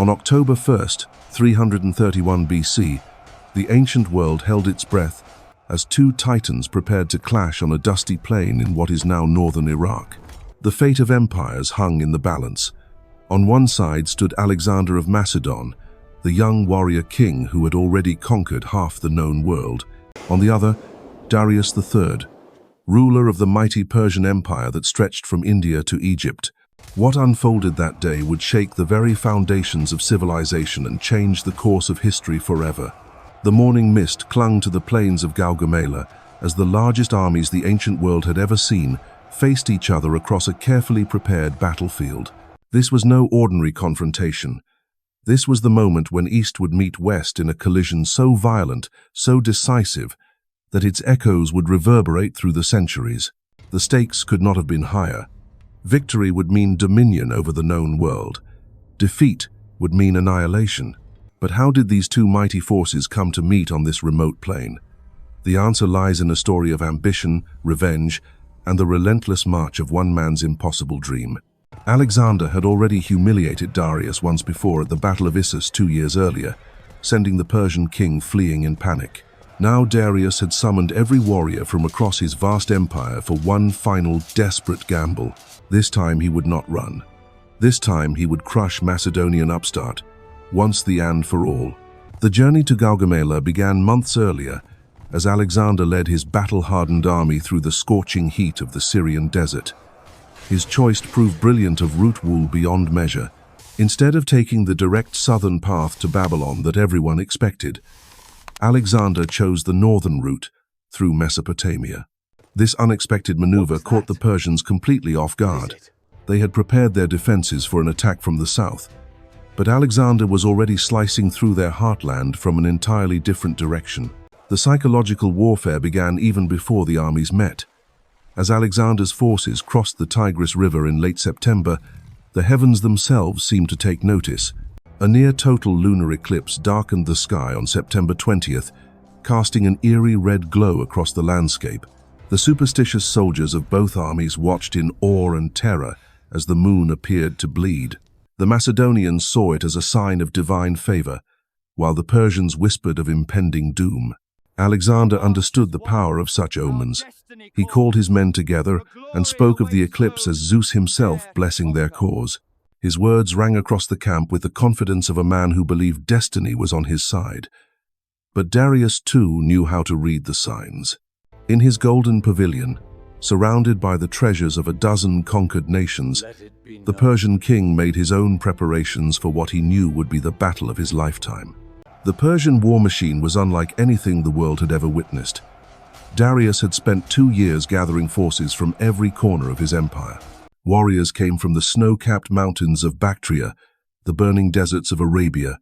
On October 1st, 331 BC, the ancient world held its breath as two titans prepared to clash on a dusty plain in what is now northern Iraq. The fate of empires hung in the balance. On one side stood Alexander of Macedon, the young warrior king who had already conquered half the known world. On the other, Darius III, ruler of the mighty Persian Empire that stretched from India to Egypt. What unfolded that day would shake the very foundations of civilization and change the course of history forever. The morning mist clung to the plains of Gaugamela as the largest armies the ancient world had ever seen faced each other across a carefully prepared battlefield. This was no ordinary confrontation. This was the moment when East would meet West in a collision so violent, so decisive, that its echoes would reverberate through the centuries. The stakes could not have been higher. Victory would mean dominion over the known world. Defeat would mean annihilation. But how did these two mighty forces come to meet on this remote plain? The answer lies in a story of ambition, revenge, and the relentless march of one man's impossible dream. Alexander had already humiliated Darius once before at the Battle of Issus 2 years earlier, sending the Persian king fleeing in panic. Now Darius had summoned every warrior from across his vast empire for one final desperate gamble. This time he would not run. This time he would crush Macedonian upstart, once and for all. The journey to Gaugamela began months earlier, as Alexander led his battle-hardened army through the scorching heat of the Syrian desert. His choice proved brilliant of route wool beyond measure. Instead of taking the direct southern path to Babylon that everyone expected, Alexander chose the northern route through Mesopotamia. This unexpected maneuver caught the Persians completely off guard. They had prepared their defenses for an attack from the south, but Alexander was already slicing through their heartland from an entirely different direction. The psychological warfare began even before the armies met. As Alexander's forces crossed the Tigris River in late September, the heavens themselves seemed to take notice. A near-total lunar eclipse darkened the sky on September 20th, casting an eerie red glow across the landscape. The superstitious soldiers of both armies watched in awe and terror as the moon appeared to bleed. The Macedonians saw it as a sign of divine favor, while the Persians whispered of impending doom. Alexander understood the power of such omens. He called his men together and spoke of the eclipse as Zeus himself blessing their cause. His words rang across the camp with the confidence of a man who believed destiny was on his side. But Darius too knew how to read the signs. In his golden pavilion, surrounded by the treasures of a dozen conquered nations, the Persian king made his own preparations for what he knew would be the battle of his lifetime. The Persian war machine was unlike anything the world had ever witnessed. Darius had spent 2 years gathering forces from every corner of his empire. Warriors came from the snow-capped mountains of Bactria, the burning deserts of Arabia,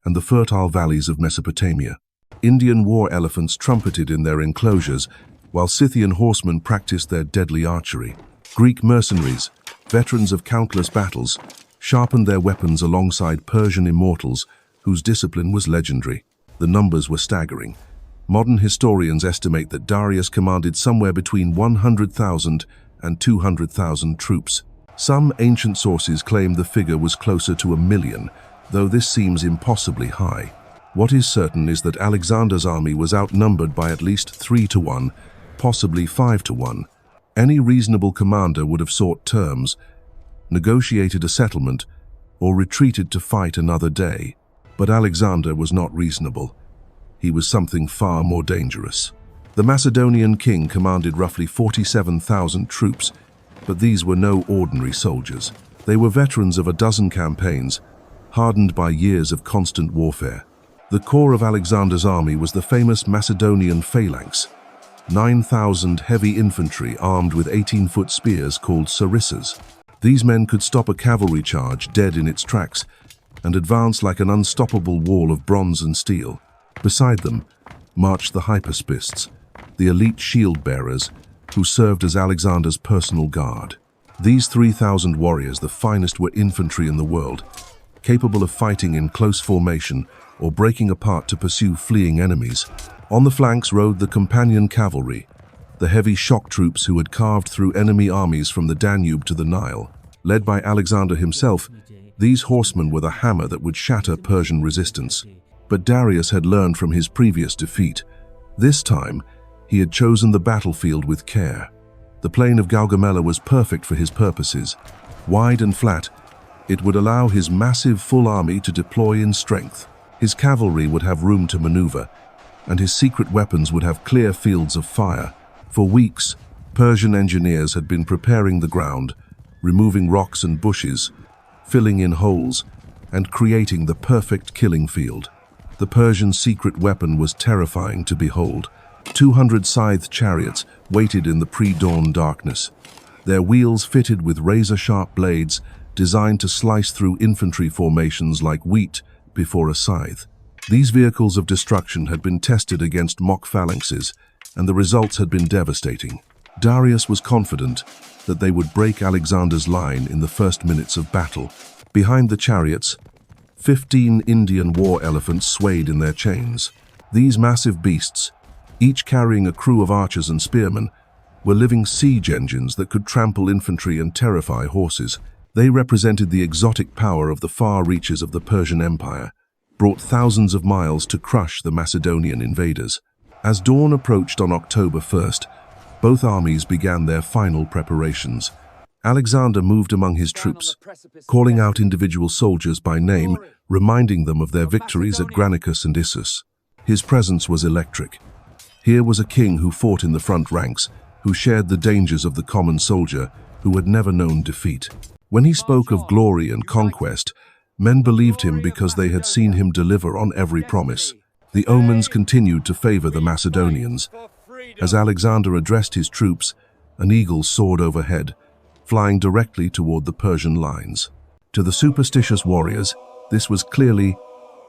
and the fertile valleys of Mesopotamia. Indian war elephants trumpeted in their enclosures, while Scythian horsemen practiced their deadly archery. Greek mercenaries, veterans of countless battles, sharpened their weapons alongside Persian immortals whose discipline was legendary. The numbers were staggering. Modern historians estimate that Darius commanded somewhere between 100,000 and 200,000 troops. Some ancient sources claim the figure was closer to 1 million, though this seems impossibly high. What is certain is that Alexander's army was outnumbered by at least 3 to 1, possibly 5 to 1. Any reasonable commander would have sought terms, negotiated a settlement, or retreated to fight another day. But Alexander was not reasonable. He was something far more dangerous. The Macedonian king commanded roughly 47,000 troops, but these were no ordinary soldiers. They were veterans of a dozen campaigns, hardened by years of constant warfare. The core of Alexander's army was the famous Macedonian Phalanx, 9,000 heavy infantry armed with 18-foot spears called sarissas. These men could stop a cavalry charge dead in its tracks and advance like an unstoppable wall of bronze and steel. Beside them marched the hypaspists, the elite shield-bearers who served as Alexander's personal guard. These 3,000 warriors, the finest, were infantry in the world, capable of fighting in close formation or breaking apart to pursue fleeing enemies. On the flanks rode the Companion Cavalry, the heavy shock troops who had carved through enemy armies from the Danube to the Nile. Led by Alexander himself, These horsemen were the hammer that would shatter Persian resistance. But Darius had learned from his previous defeat. This time, he had chosen the battlefield with care. The plain of Gaugamela was perfect for his purposes. Wide and flat, it would allow his massive full army to deploy in strength. His cavalry would have room to maneuver, and his secret weapons would have clear fields of fire. For weeks, Persian engineers had been preparing the ground, removing rocks and bushes, filling in holes, and creating the perfect killing field. The Persian secret weapon was terrifying to behold. 200 scythed chariots waited in the pre-dawn darkness, their wheels fitted with razor-sharp blades designed to slice through infantry formations like wheat before a scythe. These vehicles of destruction had been tested against mock phalanxes, and the results had been devastating. Darius was confident that they would break Alexander's line in the first minutes of battle. Behind the chariots, 15 Indian war elephants swayed in their chains. These massive beasts, each carrying a crew of archers and spearmen, were living siege engines that could trample infantry and terrify horses. They represented the exotic power of the far reaches of the Persian Empire, brought thousands of miles to crush the Macedonian invaders. As dawn approached on October 1st, both armies began their final preparations. Alexander moved among his troops, calling out individual soldiers by name, reminding them of their victories at Granicus and Issus. His presence was electric. Here was a king who fought in the front ranks, who shared the dangers of the common soldier, who had never known defeat. When he spoke of glory and conquest, men believed him because they had seen him deliver on every promise. The omens continued to favor the Macedonians. As Alexander addressed his troops, an eagle soared overhead, flying directly toward the Persian lines. To the superstitious warriors, this was clearly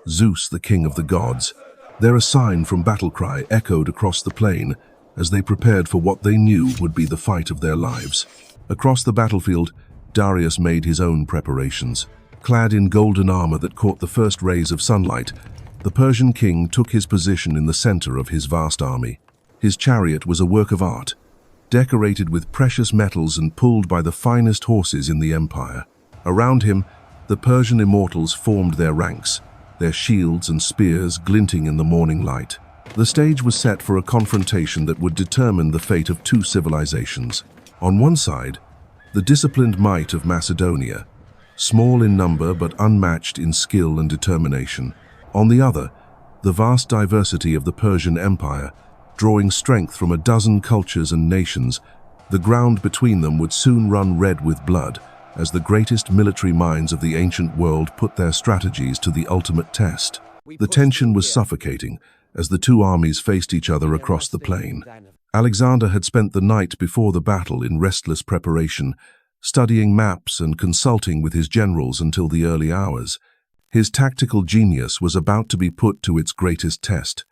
Zeus, the king of the gods. Their sign from battle cry echoed across the plain as they prepared for what they knew would be the fight of their lives. Across the battlefield, Darius made his own preparations. Clad in golden armor that caught the first rays of sunlight, the Persian king took his position in the center of his vast army. His chariot was a work of art, decorated with precious metals and pulled by the finest horses in the empire. Around him, the Persian immortals formed their ranks, their shields and spears glinting in the morning light. The stage was set for a confrontation that would determine the fate of two civilizations. On one side, the disciplined might of Macedonia, small in number but unmatched in skill and determination. On the other, the vast diversity of the Persian Empire, drawing strength from a dozen cultures and nations. The ground between them would soon run red with blood, as the greatest military minds of the ancient world put their strategies to the ultimate test. The tension was suffocating as the two armies faced each other across the plain. Alexander had spent the night before the battle in restless preparation, studying maps and consulting with his generals until the early hours. His tactical genius was about to be put to its greatest test.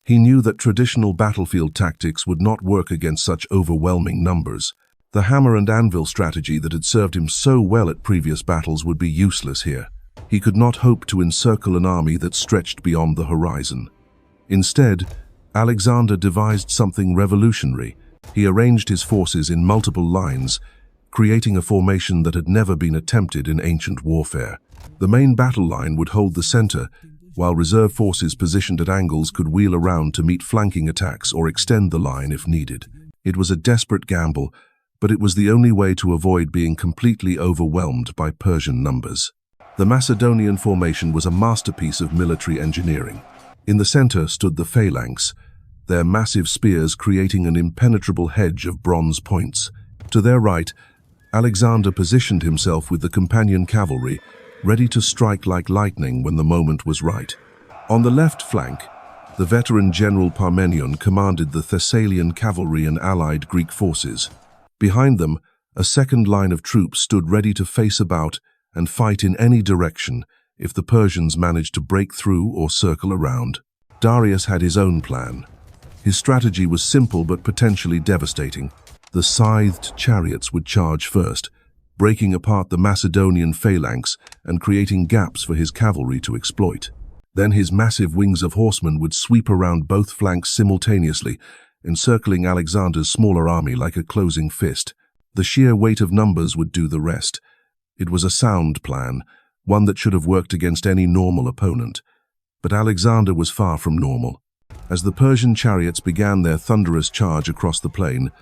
He knew that traditional battlefield tactics would not work against such overwhelming numbers. The hammer and anvil strategy that had served him so well at previous battles would be useless here. He could not hope to encircle an army that stretched beyond the horizon. Instead, Alexander devised something revolutionary. He arranged his forces in multiple lines, creating a formation that had never been attempted in ancient warfare. The main battle line would hold the center, while reserve forces positioned at angles could wheel around to meet flanking attacks or extend the line if needed. It was a desperate gamble, but it was the only way to avoid being completely overwhelmed by Persian numbers. The Macedonian formation was a masterpiece of military engineering. In the center stood the Phalanx, their massive spears creating an impenetrable hedge of bronze points. To their right, Alexander positioned himself with the Companion Cavalry, ready to strike like lightning when the moment was right. On the left flank, the veteran General Parmenion commanded the Thessalian cavalry and allied Greek forces. Behind them, a second line of troops stood ready to face about and fight in any direction if the Persians managed to break through or circle around. Darius had his own plan. His strategy was simple but potentially devastating. The scythed chariots would charge first, breaking apart the Macedonian phalanx and creating gaps for his cavalry to exploit. Then his massive wings of horsemen would sweep around both flanks simultaneously, encircling Alexander's smaller army like a closing fist. The sheer weight of numbers would do the rest. It was a sound plan, one that should have worked against any normal opponent. But Alexander was far from normal. As the Persian chariots began their thunderous charge across the plain,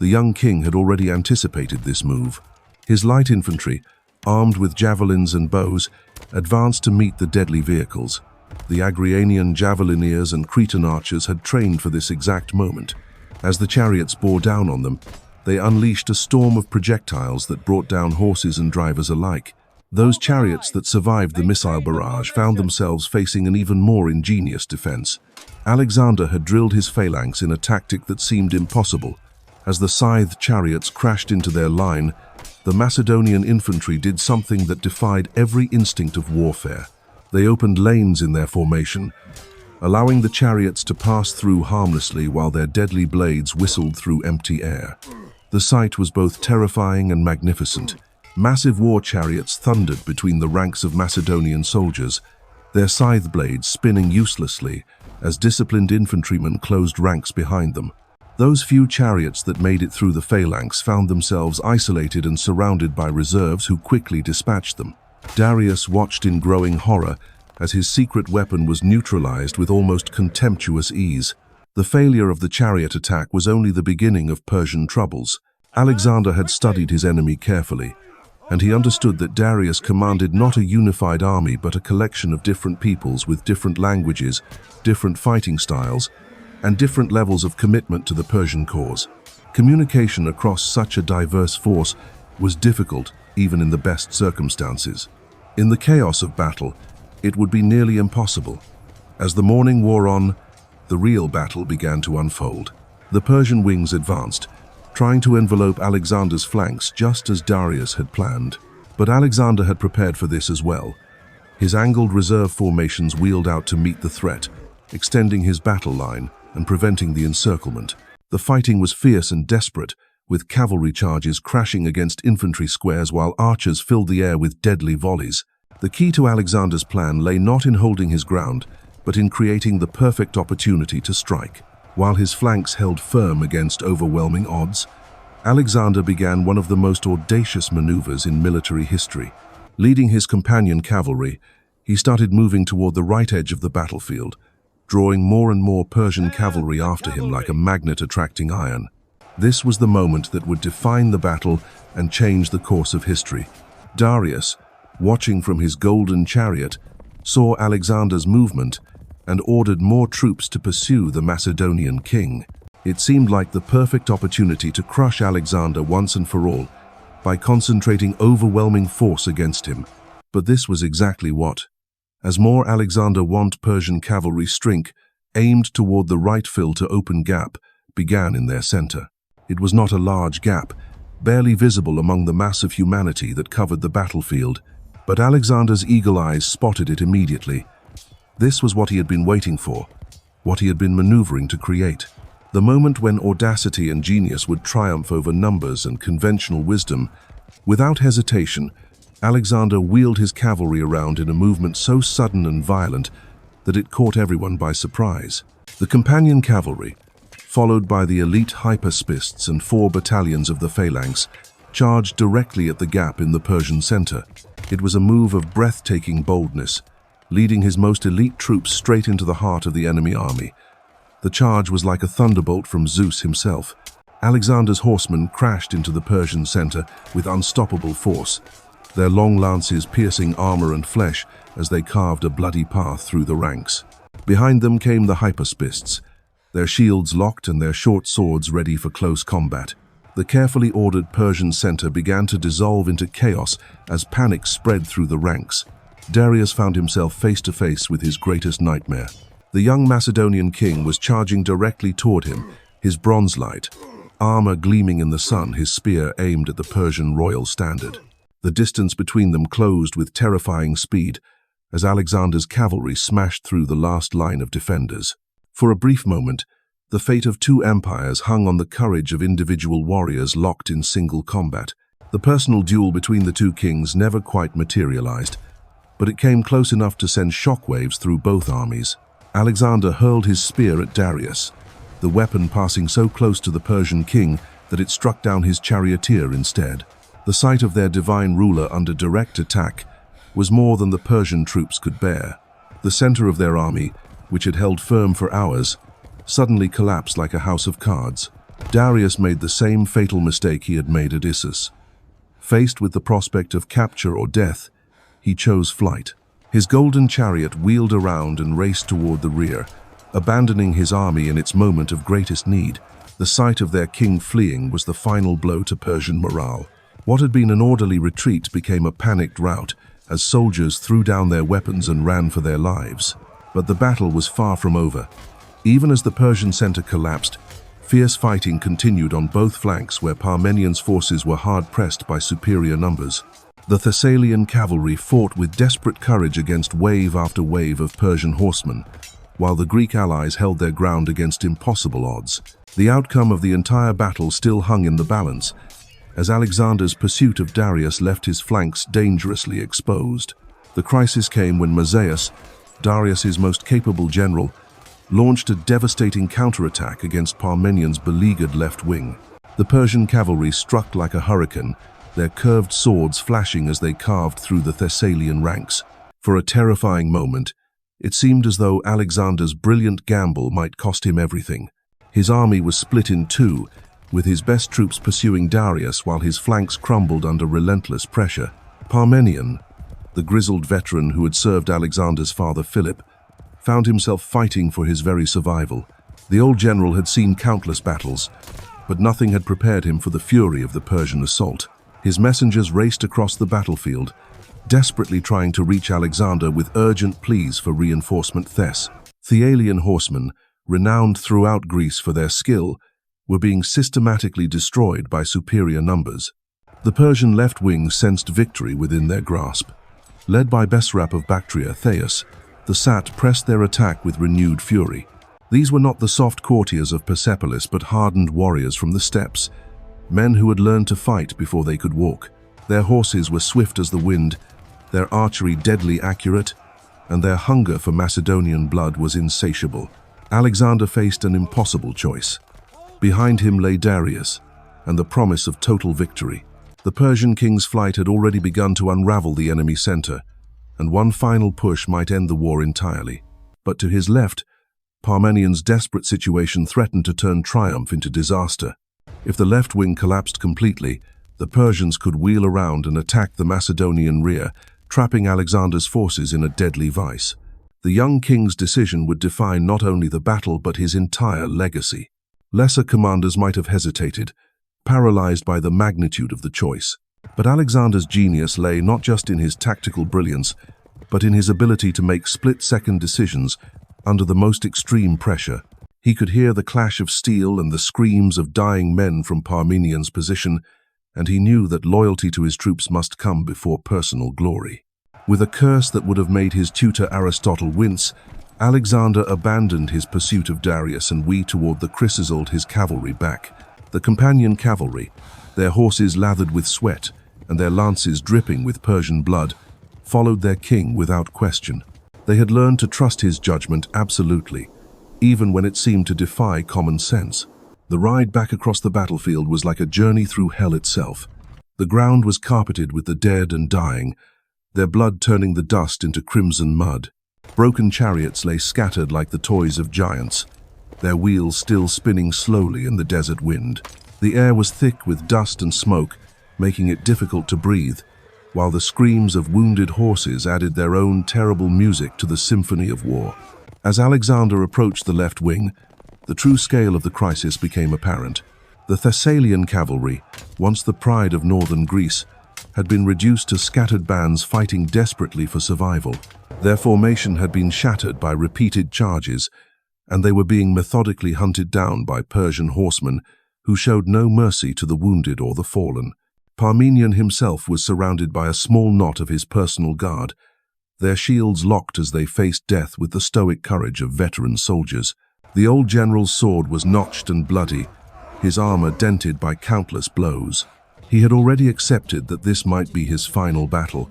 the young king had already anticipated this move. His light infantry, armed with javelins and bows, advanced to meet the deadly vehicles. The Agrianian javelineers and Cretan archers had trained for this exact moment. As the chariots bore down on them, they unleashed a storm of projectiles that brought down horses and drivers alike. Those chariots that survived the missile barrage found themselves facing an even more ingenious defense. Alexander had drilled his phalanx in a tactic that seemed impossible. As the scythed chariots crashed into their line, the Macedonian infantry did something that defied every instinct of warfare. They opened lanes in their formation, allowing the chariots to pass through harmlessly while their deadly blades whistled through empty air. The sight was both terrifying and magnificent. Massive war chariots thundered between the ranks of Macedonian soldiers, their scythe blades spinning uselessly as disciplined infantrymen closed ranks behind them. Those few chariots that made it through the phalanx found themselves isolated and surrounded by reserves who quickly dispatched them. Darius watched in growing horror as his secret weapon was neutralized with almost contemptuous ease. The failure of the chariot attack was only the beginning of Persian troubles. Alexander had studied his enemy carefully, and he understood that Darius commanded not a unified army but a collection of different peoples with different languages, different fighting styles, and different levels of commitment to the Persian cause. Communication across such a diverse force was difficult even in the best circumstances. In the chaos of battle, it would be nearly impossible. As the morning wore on, the real battle began to unfold. The Persian wings advanced, trying to envelope Alexander's flanks just as Darius had planned. But Alexander had prepared for this as well. His angled reserve formations wheeled out to meet the threat, extending his battle line and preventing the encirclement. The fighting was fierce and desperate, with cavalry charges crashing against infantry squares while archers filled the air with deadly volleys. The key to Alexander's plan lay not in holding his ground, but in creating the perfect opportunity to strike. While his flanks held firm against overwhelming odds, Alexander began one of the most audacious maneuvers in military history. Leading his Companion Cavalry, he started moving toward the right edge of the battlefield, drawing more and more Persian cavalry after him like a magnet attracting iron. This was the moment that would define the battle and change the course of history. Darius, watching from his golden chariot, saw Alexander's movement and ordered more troops to pursue the Macedonian king. It seemed like the perfect opportunity to crush Alexander once and for all by concentrating overwhelming force against him. But this was exactly what. As more Alexander want Persian cavalry strink, aimed toward the right fill to open gap, began in their center. It was not a large gap, barely visible among the mass of humanity that covered the battlefield, but Alexander's eagle eyes spotted it immediately. This was what he had been waiting for, what he had been maneuvering to create. The moment when audacity and genius would triumph over numbers and conventional wisdom. Without hesitation, Alexander wheeled his cavalry around in a movement so sudden and violent that it caught everyone by surprise. The Companion Cavalry, followed by the elite hypaspists and 4 battalions of the Phalanx, charged directly at the gap in the Persian center. It was a move of breathtaking boldness, leading his most elite troops straight into the heart of the enemy army. The charge was like a thunderbolt from Zeus himself. Alexander's horsemen crashed into the Persian center with unstoppable force, their long lances piercing armor and flesh as they carved a bloody path through the ranks. Behind them came the hypaspists, their shields locked and their short swords ready for close combat. The carefully ordered Persian center began to dissolve into chaos as panic spread through the ranks. Darius found himself face to face with his greatest nightmare. The young Macedonian king was charging directly toward him, his bronze light, armor gleaming in the sun, his spear aimed at the Persian royal standard. The distance between them closed with terrifying speed as Alexander's cavalry smashed through the last line of defenders. For a brief moment, the fate of 2 empires hung on the courage of individual warriors locked in single combat. The personal duel between the 2 kings never quite materialized, but it came close enough to send shockwaves through both armies. Alexander hurled his spear at Darius, the weapon passing so close to the Persian king that it struck down his charioteer instead. The sight of their divine ruler under direct attack was more than the Persian troops could bear. The center of their army, which had held firm for hours, suddenly collapsed like a house of cards. Darius made the same fatal mistake he had made at Issus. Faced with the prospect of capture or death, he chose flight. His golden chariot wheeled around and raced toward the rear, abandoning his army in its moment of greatest need. The sight of their king fleeing was the final blow to Persian morale. What had been an orderly retreat became a panicked rout as soldiers threw down their weapons and ran for their lives. But the battle was far from over. Even as the Persian center collapsed, fierce fighting continued on both flanks where Parmenion's forces were hard-pressed by superior numbers. The Thessalian cavalry fought with desperate courage against wave after wave of Persian horsemen, while the Greek allies held their ground against impossible odds. The outcome of the entire battle still hung in the balance, as Alexander's pursuit of Darius left his flanks dangerously exposed. The crisis came when Mazaeus, Darius's most capable general, launched a devastating counterattack against Parmenion's beleaguered left wing. The Persian cavalry struck like a hurricane, their curved swords flashing as they carved through the Thessalian ranks. For a terrifying moment, it seemed as though Alexander's brilliant gamble might cost him everything. His army was split in two, with his best troops pursuing Darius while his flanks crumbled under relentless pressure. Parmenion, the grizzled veteran who had served Alexander's father Philip, found himself fighting for his very survival. The old general had seen countless battles, but nothing had prepared him for the fury of the Persian assault. His messengers raced across the battlefield, desperately trying to reach Alexander with urgent pleas for reinforcement. Thessalian horsemen, renowned throughout Greece for their skill, were being systematically destroyed by superior numbers. The Persian left wing sensed victory within their grasp. Led by Besrap of Bactria, the Sept pressed their attack with renewed fury. These were not the soft courtiers of Persepolis, but hardened warriors from the steppes, men who had learned to fight before they could walk. Their horses were swift as the wind, their archery deadly accurate, and their hunger for Macedonian blood was insatiable. Alexander faced an impossible choice. Behind him lay Darius, and the promise of total victory. The Persian king's flight had already begun to unravel the enemy center, and one final push might end the war entirely. But to his left, Parmenion's desperate situation threatened to turn triumph into disaster. If the left wing collapsed completely, the Persians could wheel around and attack the Macedonian rear, trapping Alexander's forces in a deadly vice. The young king's decision would define not only the battle but his entire legacy. Lesser commanders might have hesitated, paralyzed by the magnitude of the choice. But Alexander's genius lay not just in his tactical brilliance, but in his ability to make split-second decisions under the most extreme pressure. He could hear the clash of steel and the screams of dying men from Parmenion's position, and he knew that loyalty to his troops must come before personal glory. With a curse that would have made his tutor Aristotle wince, Alexander abandoned his pursuit of Darius and wheeled toward the chrysasoled his cavalry back. The Companion Cavalry, their horses lathered with sweat and their lances dripping with Persian blood, followed their king without question. They had learned to trust his judgment absolutely, even when it seemed to defy common sense. The ride back across the battlefield was like a journey through hell itself. The ground was carpeted with the dead and dying, their blood turning the dust into crimson mud. Broken chariots lay scattered like the toys of giants, their wheels still spinning slowly in the desert wind. The air was thick with dust and smoke, making it difficult to breathe, while the screams of wounded horses added their own terrible music to the symphony of war. As Alexander approached the left wing, the true scale of the crisis became apparent. The Thessalian cavalry, once the pride of northern Greece, had been reduced to scattered bands fighting desperately for survival. Their formation had been shattered by repeated charges, and they were being methodically hunted down by Persian horsemen who showed no mercy to the wounded or the fallen. Parmenion himself was surrounded by a small knot of his personal guard, their shields locked as they faced death with the stoic courage of veteran soldiers. The old general's sword was notched and bloody, his armor dented by countless blows. He had already accepted that this might be his final battle,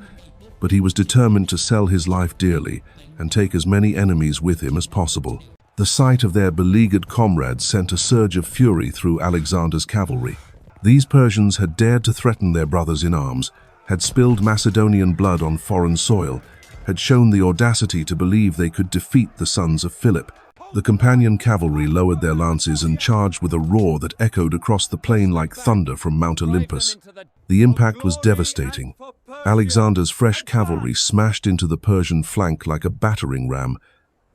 but he was determined to sell his life dearly and take as many enemies with him as possible. The sight of their beleaguered comrades sent a surge of fury through Alexander's cavalry. These Persians had dared to threaten their brothers in arms, had spilled Macedonian blood on foreign soil, had shown the audacity to believe they could defeat the sons of Philip. The Companion Cavalry lowered their lances and charged with a roar that echoed across the plain like thunder from Mount Olympus. The impact was devastating. Alexander's fresh cavalry smashed into the Persian flank like a battering ram,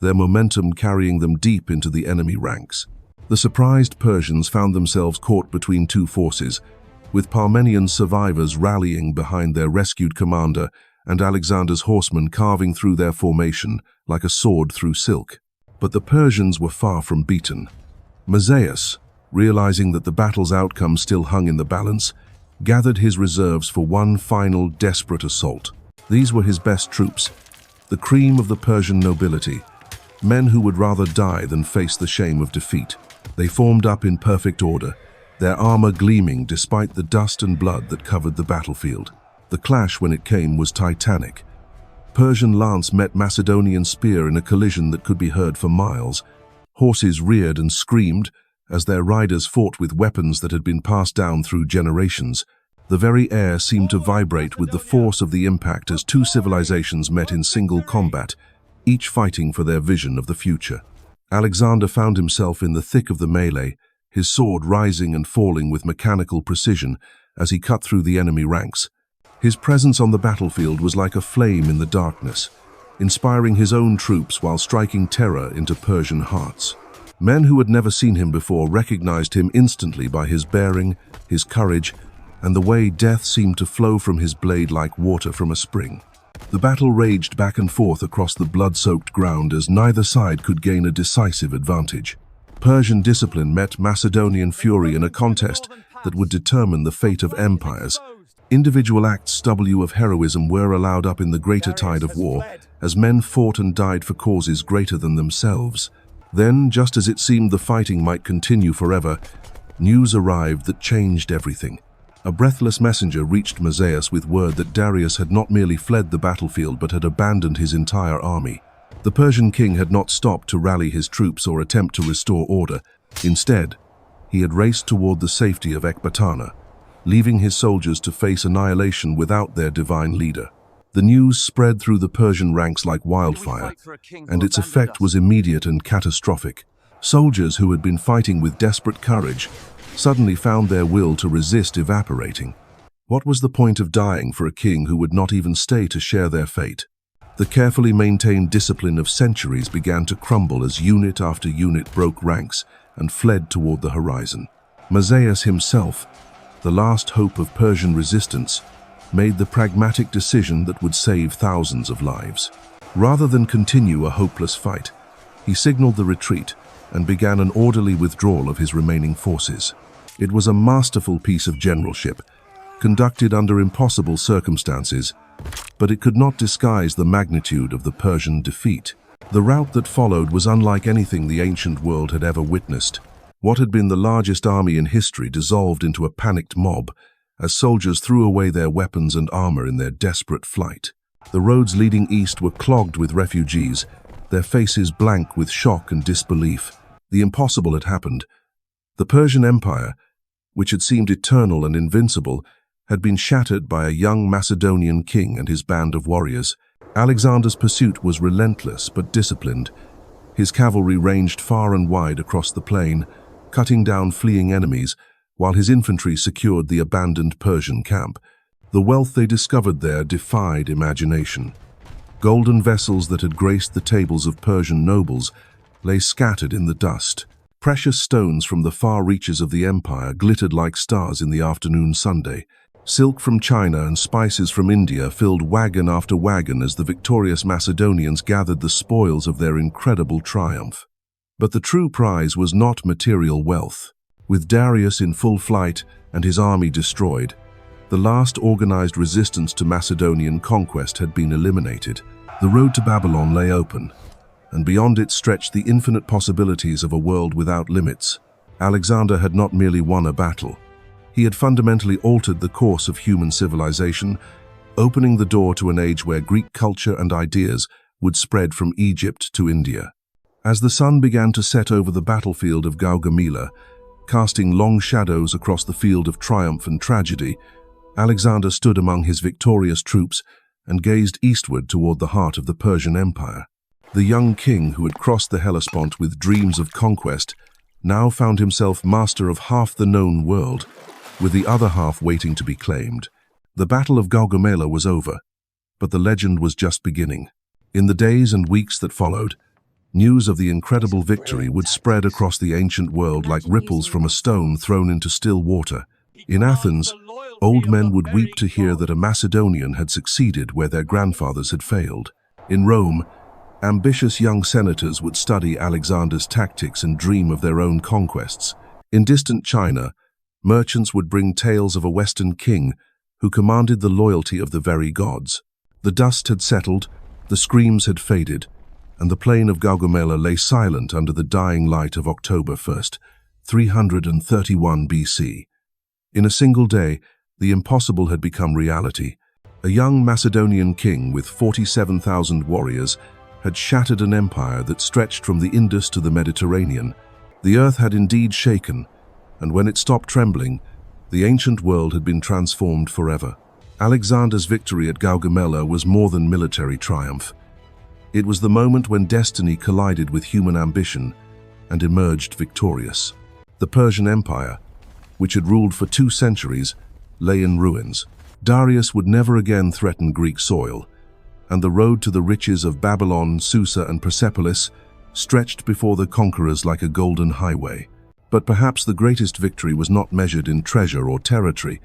their momentum carrying them deep into the enemy ranks. The surprised Persians found themselves caught between two forces, with Parmenion survivors rallying behind their rescued commander and Alexander's horsemen carving through their formation like a sword through silk. But the Persians were far from beaten. Mazaeus, realizing that the battle's outcome still hung in the balance, gathered his reserves for one final desperate assault. These were his best troops, the cream of the Persian nobility, men who would rather die than face the shame of defeat. They formed up in perfect order, their armor gleaming despite the dust and blood that covered the battlefield. The clash, when it came, was titanic. Persian lance met Macedonian spear in a collision that could be heard for miles. Horses reared and screamed as their riders fought with weapons that had been passed down through generations. The very air seemed to vibrate with the force of the impact as two civilizations met in single combat, each fighting for their vision of the future. Alexander found himself in the thick of the melee, his sword rising and falling with mechanical precision as he cut through the enemy ranks. His presence on the battlefield was like a flame in the darkness, inspiring his own troops while striking terror into Persian hearts. Men who had never seen him before recognized him instantly by his bearing, his courage, and the way death seemed to flow from his blade like water from a spring. The battle raged back and forth across the blood-soaked ground as neither side could gain a decisive advantage. Persian discipline met Macedonian fury in a contest that would determine the fate of empires. Individual acts of heroism were allowed up in the greater tide of war, as men fought and died for causes greater than themselves. Then, just as it seemed the fighting might continue forever, news arrived that changed everything. A breathless messenger reached Mazaeus with word that Darius had not merely fled the battlefield but had abandoned his entire army. The Persian king had not stopped to rally his troops or attempt to restore order. Instead, he had raced toward the safety of Ecbatana, leaving his soldiers to face annihilation without their divine leader. The news spread through the Persian ranks like wildfire, and its effect was immediate and catastrophic. Soldiers who had been fighting with desperate courage suddenly found their will to resist evaporating. What was the point of dying for a king who would not even stay to share their fate? The carefully maintained discipline of centuries began to crumble as unit after unit broke ranks and fled toward the horizon. Mazaeus himself, the last hope of Persian resistance, made the pragmatic decision that would save thousands of lives. Rather than continue a hopeless fight, he signaled the retreat and began an orderly withdrawal of his remaining forces. It was a masterful piece of generalship, conducted under impossible circumstances, but it could not disguise the magnitude of the Persian defeat. The rout that followed was unlike anything the ancient world had ever witnessed. What had been the largest army in history dissolved into a panicked mob as soldiers threw away their weapons and armor in their desperate flight. The roads leading east were clogged with refugees, their faces blank with shock and disbelief. The impossible had happened. The Persian Empire, which had seemed eternal and invincible, had been shattered by a young Macedonian king and his band of warriors. Alexander's pursuit was relentless but disciplined. His cavalry ranged far and wide across the plain, cutting down fleeing enemies, while his infantry secured the abandoned Persian camp. The wealth they discovered there defied imagination. Golden vessels that had graced the tables of Persian nobles lay scattered in the dust. Precious stones from the far reaches of the empire glittered like stars in the afternoon Sunday. Silk from China and spices from India filled wagon after wagon as the victorious Macedonians gathered the spoils of their incredible triumph. But the true prize was not material wealth. With Darius in full flight and his army destroyed, the last organized resistance to Macedonian conquest had been eliminated. The road to Babylon lay open, and beyond it stretched the infinite possibilities of a world without limits. Alexander had not merely won a battle. He had fundamentally altered the course of human civilization, opening the door to an age where Greek culture and ideas would spread from Egypt to India. As the sun began to set over the battlefield of Gaugamela, casting long shadows across the field of triumph and tragedy, Alexander stood among his victorious troops and gazed eastward toward the heart of the Persian Empire. The young king who had crossed the Hellespont with dreams of conquest now found himself master of half the known world, with the other half waiting to be claimed. The Battle of Gaugamela was over, but the legend was just beginning. In the days and weeks that followed, news of the incredible victory would spread across the ancient world like ripples from a stone thrown into still water. In Athens, old men would weep to hear that a Macedonian had succeeded where their grandfathers had failed. In Rome, ambitious young senators would study Alexander's tactics and dream of their own conquests. In distant China, merchants would bring tales of a Western king who commanded the loyalty of the very gods. The dust had settled, the screams had faded, and the plain of Gaugamela lay silent under the dying light of October 1st, 331 BC. In a single day, the impossible had become reality. A young Macedonian king with 47,000 warriors had shattered an empire that stretched from the Indus to the Mediterranean. The earth had indeed shaken, and when it stopped trembling, the ancient world had been transformed forever. Alexander's victory at Gaugamela was more than military triumph. It was the moment when destiny collided with human ambition and emerged victorious. The Persian Empire, which had ruled for 2 centuries, lay in ruins. Darius would never again threaten Greek soil, and the road to the riches of Babylon, Susa, and Persepolis stretched before the conquerors like a golden highway. But perhaps the greatest victory was not measured in treasure or territory.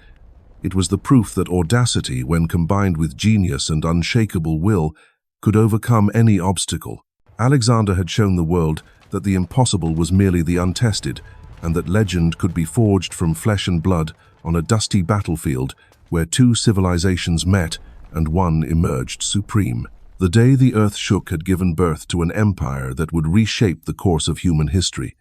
It was the proof that audacity, when combined with genius and unshakable will, could overcome any obstacle. Alexander had shown the world that the impossible was merely the untested, and that legend could be forged from flesh and blood on a dusty battlefield where 2 civilizations met and one emerged supreme. The day the earth shook had given birth to an empire that would reshape the course of human history.